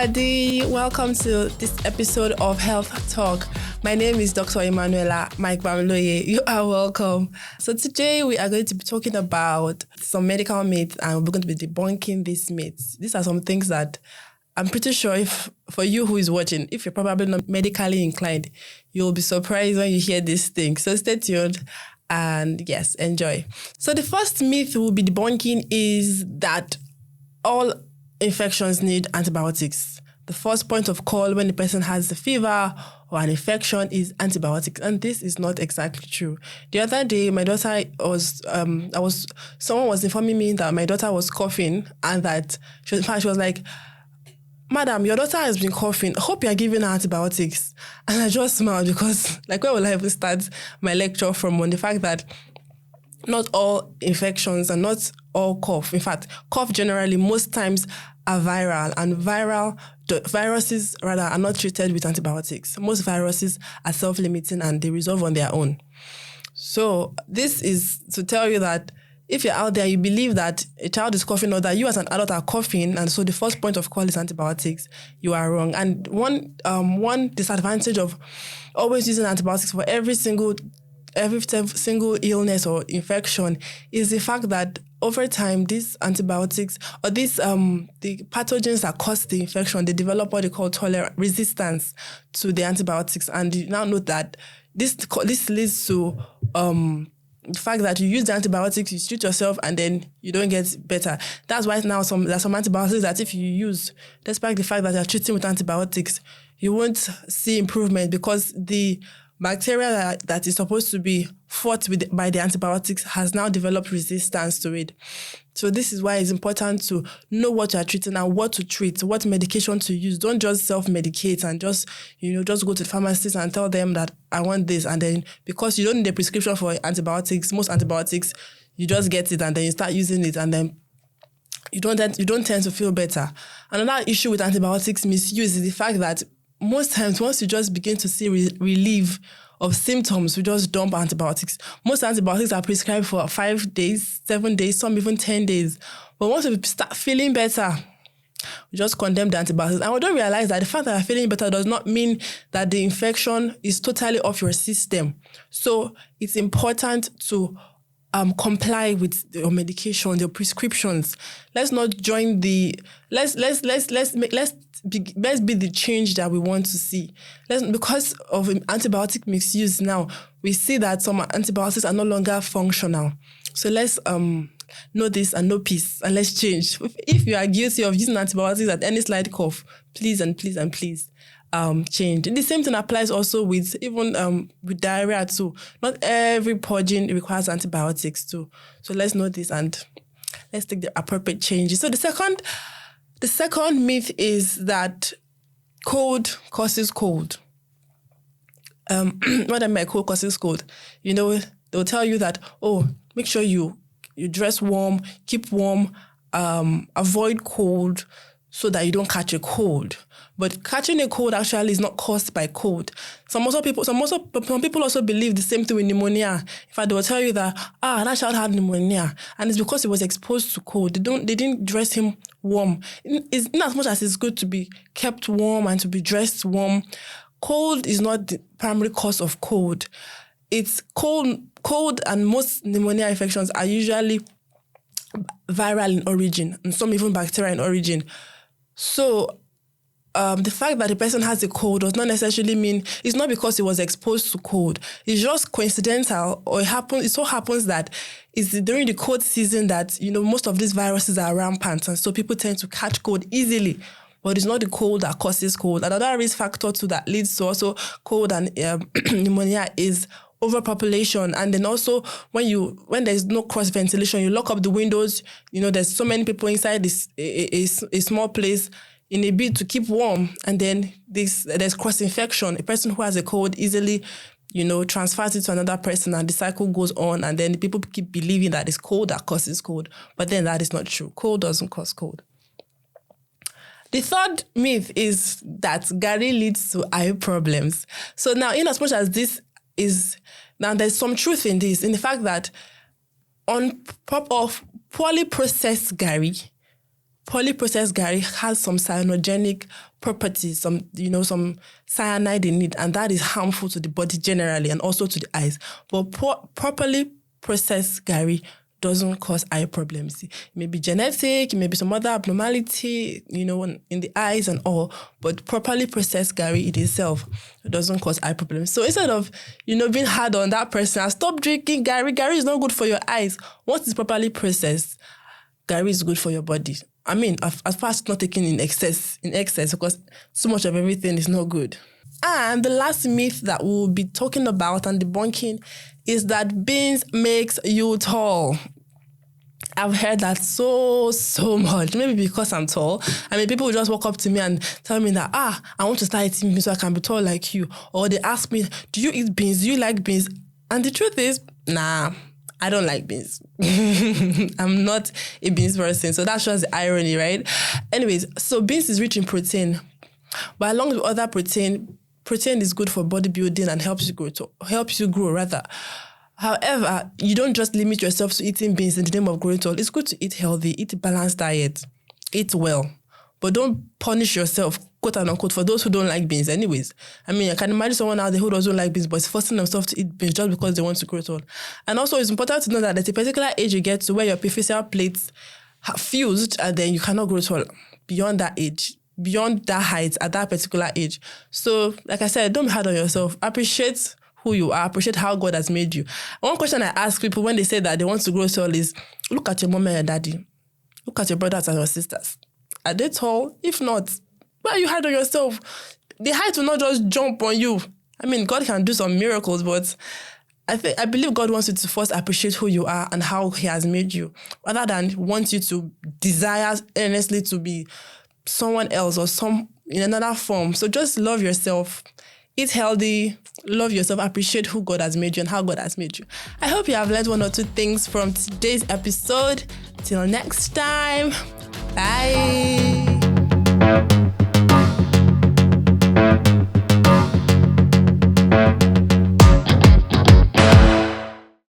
everybody. Welcome to this episode of Health Talk. My name is Dr. Emanuela Mike Bamloye. You are welcome. So today we are going to be talking about some medical myths, and we're going to be debunking these myths. These are some things that I'm pretty sure if for you who is watching, if you're probably not medically inclined, you'll be surprised when you hear these things. So stay tuned and yes, enjoy. So the first myth we'll be debunking is that all infections need antibiotics. The first point of call when the person has a fever or an infection is antibiotics, and this is not exactly true. The other day, my daughter someone was informing me that my daughter was coughing, and that she was like, "Madam, your daughter has been coughing. I hope you're giving her antibiotics." And I just smiled because, like, where will I even start my lecture from on the fact that not all infections and not all cough. In fact, cough generally most times are viral, and viruses are not treated with antibiotics. Most viruses are self-limiting and they resolve on their own. So this is to tell you that if you're out there, you believe that a child is coughing or that you as an adult are coughing, and so the first point of call is antibiotics, you are wrong. And one disadvantage of always using antibiotics for every single illness or infection is the fact that over time, these antibiotics or these the pathogens that cause the infection, they develop what they call resistance to the antibiotics. And you now note that this leads to the fact that you use the antibiotics, you treat yourself, and then you don't get better. That's why now there's some antibiotics that if you use, despite the fact that you're treating with antibiotics, you won't see improvement because the bacteria that is supposed to be fought by the antibiotics has now developed resistance to it. So this is why it's important to know what you're treating and what to treat, what medication to use. Don't just self-medicate and just go to the pharmacist and tell them that I want this, and then because you don't need a prescription for antibiotics, most antibiotics, you just get it and then you start using it, and then you don't tend to feel better. Another issue with antibiotics misuse is the fact that most times, once you just begin to see relief of symptoms, we just dump antibiotics. Most antibiotics are prescribed for 5 days, 7 days, some even 10 days. But once we start feeling better, we just condemn the antibiotics. And we don't realize that the fact that you're feeling better does not mean that the infection is totally off your system. So it's important to comply with your medication, your prescriptions. Let's not join let's be the change that we want to see. Because of antibiotic misuse now, we see that some antibiotics are no longer functional. So let's know this and know peace, and let's change. If you are guilty of using antibiotics at any slight cough, please change. And the same thing applies also with with diarrhea too. Not every purging requires antibiotics too. So let's know this and let's take the appropriate changes. So the second myth is that cold causes cold. What I mean by cold causes cold, they'll tell you that, make sure you dress warm, keep warm, avoid cold so that you don't catch a cold. But catching a cold actually is not caused by cold. Some people also believe the same thing with pneumonia. In fact, they will tell you that that child had pneumonia, and it's because he was exposed to cold. They didn't dress him warm. It's in as much as it's good to be kept warm and to be dressed warm. Cold is not the primary cause of cold. It's cold, and most pneumonia infections are usually viral in origin, and some even bacterial in origin. So the fact that the person has a cold does not necessarily mean it's not because he was exposed to cold. It's just coincidental, or it so happens that it's during the cold season that most of these viruses are rampant, and so people tend to catch cold easily. But it's not the cold that causes cold. Another risk factor too that leads to also cold and pneumonia is overpopulation. And then also when there's no cross ventilation, you lock up the windows. There's so many people inside this a small place in a bid to keep warm, and then there's cross infection. A person who has a cold easily transfers it to another person, and the cycle goes on, and then people keep believing that it's cold that causes cold, but then that is not true. Cold doesn't cause cold. The third myth is that Gary leads to eye problems. So now, in as much as this is, now there's some truth in this, in the fact that on top of poorly processed Gary poorly processed gari has some cyanogenic properties, some cyanide in it, and that is harmful to the body generally and also to the eyes. But properly processed gari doesn't cause eye problems. It may be genetic, it may be some other abnormality, in the eyes and all, but properly processed gari in itself doesn't cause eye problems. So instead of, being hard on that person, stop drinking gari. Gari is not good for your eyes. Once it's properly processed, gari is good for your body. I mean, as far as not taking in excess, because too much of everything is not good. And the last myth that we'll be talking about and debunking is that beans makes you tall. I've heard that so much. Maybe because I'm tall. I mean, people will just walk up to me and tell me that, I want to start eating beans so I can be tall like you. Or they ask me, do you eat beans? Do you like beans? And the truth is, nah, I don't like beans. I'm not a beans person. So that's just the irony, right? Anyways, so beans is rich in protein. But along with other protein is good for bodybuilding and helps you grow rather. However, you don't just limit yourself to eating beans in the name of growing tall. It's good to eat healthy, eat a balanced diet, eat well. But don't punish yourself, quote and unquote, for those who don't like beans anyways. I mean, I can imagine someone out there who doesn't like beans but is forcing themselves to eat beans just because they want to grow tall. And also, it's important to know that there's a particular age you get to where your epiphyseal plates have fused and then you cannot grow tall beyond that age, beyond that height at that particular age. So, like I said, don't be hard on yourself. Appreciate who you are. Appreciate how God has made you. One question I ask people when they say that they want to grow tall is, look at your mom and your daddy. Look at your brothers and your sisters. Are they tall? If not, why are you hard on yourself? The height will not just jump on you. I mean, God can do some miracles, but I believe God wants you to first appreciate who you are and how He has made you, rather than want you to desire earnestly to be someone else or some in another form. So just love yourself, eat healthy, love yourself, appreciate who God has made you and how God has made you. I hope you have learned one or two things from today's episode. Till next time, bye.